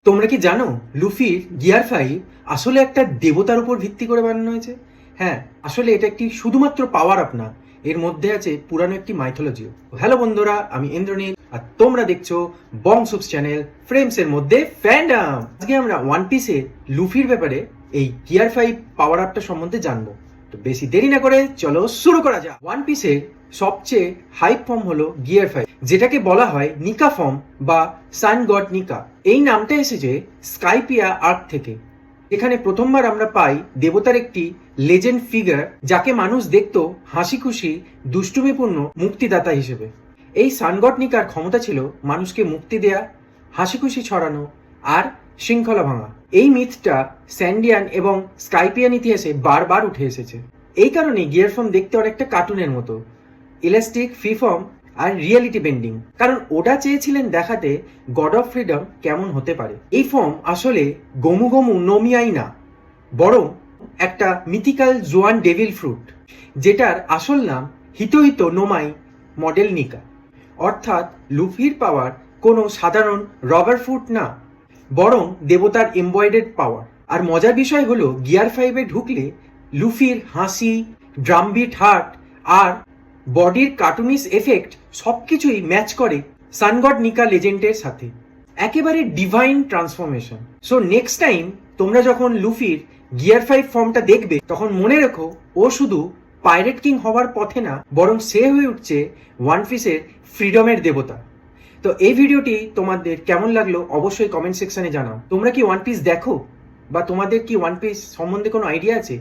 তোমরা কি জানো লুফির গিয়ার 5 আসলে একটা দেবতার উপর ভিত্তি করে বানানো হয়েছে? হ্যাঁ, আসলে এটা একটি শুধুমাত্র পাওয়ার আপ না, এর মধ্যে আছে পুরানো একটি মাইথোলজিও। হ্যালো বন্ধুরা, আমি ইন্দ্রনীল আর তোমরা দেখছো বংসুপস চ্যানেল ফ্রেমস এর মধ্যে ফ্যান্ডাম। আজকে আমরা ওয়ান পিসের লুফির ব্যাপারে এই গিয়ার 5 পাওয়ার আপটা সম্বন্ধে জানবো। তো বেশি দেরি না করে চলো শুরু করা যাক। ওয়ান পিসের সবচেয়ে হাইপ ফর্ম হলো গিয়ার 5, যেটাকে বলা হয় নিকা ফর্ম বা সান গড নিকা। এই নামটা এসেছে স্কাইপিয়া আর্ক থেকে, এখানে প্রথমবার আমরা পাই দেবতার একটি লেজেন্ড ফিগার, যাকে মানুষ দেখতো হাসি খুশি দুষ্টুমিপূর্ণ মুক্তিদাতা হিসেবে। এই সানগড নিকার ক্ষমতা ছিল মানুষকে মুক্তি দেয়া, হাসি খুশি ছড়ানো আর শৃঙ্খলা ভাঙা। এই মিথটা স্যান্ডিয়ান এবং স্কাইপিয়ান ইতিহাসে বারবার উঠে এসেছে। এই কারণে গিয়ার ফর্ম দেখতে অনেকটা কার্টুনের মতো, ইলাস্টিক, ফ্রি ফর্ম আর রিয়েলিটি বেন্ডিং, কারণ ওটা চেয়েছিলেন দেখাতে গড অফ ফ্রিডম কেমন হতে পারে। এই ফর্ম আসলে গমু গমু নোমিয়াই না, বরং একটা মিথিক্যাল জোয়ান ডেভিল ফ্রুট, যেটার আসল নাম হিতোহিতো নোমাই মডেল নিকা। অর্থাৎ লুফির পাওয়ার কোনো সাধারণ রবার ফ্রুট না, বরং দেবতার এমব্রয়েডেড পাওয়ার। আর মজার বিষয় হলো গিয়ার 5-এ ঢুকলে লুফির হাসি, ড্রামবিট হার্ট আর বডির কার্টুনিস এফেক্ট সবকিছুই ম্যাচ করে সানগড নিকা লেজেন্ডের সাথে। একেবারে divine transformation. So next time তোমরা যখন লুফির গিয়ার 5 ফর্মটা দেখবে, তখন মনে রেখো ও শুধু পাইরেট কিং হওয়ার পথে না, বরং সে হয়ে উঠছে ওয়ান পিসের ফ্রিডমের দেবতা। তো এই ভিডিওটি তোমাদের কেমন লাগলো অবশ্যই কমেন্ট সেকশনে জানাও। তোমরা কি ওয়ান পিস দেখো, বা তোমাদের কি ওয়ান পিস সম্বন্ধে কোনো আইডিয়া আছে?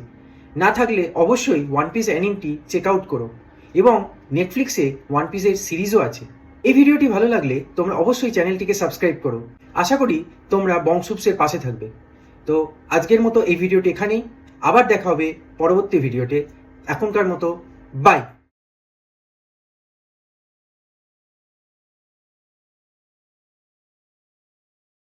না থাকলে অবশ্যই ওয়ান পিস অ্যানিমটি চেক আউট করো, এবং নেটফ্লিক্সে ওয়ান পিসের সিরিজও আছে। এই ভিডিওটি ভালো লাগলে তোমরা অবশ্যই চ্যানেলটিকে সাবস্ক্রাইব করো। আশা করি তোমরা বংসুপসের পাশে থাকবে। তো আজকের মতো এই ভিডিওটি এখানেই, আবার দেখা হবে পরবর্তী ভিডিওতে। এখনকার মতো বাই।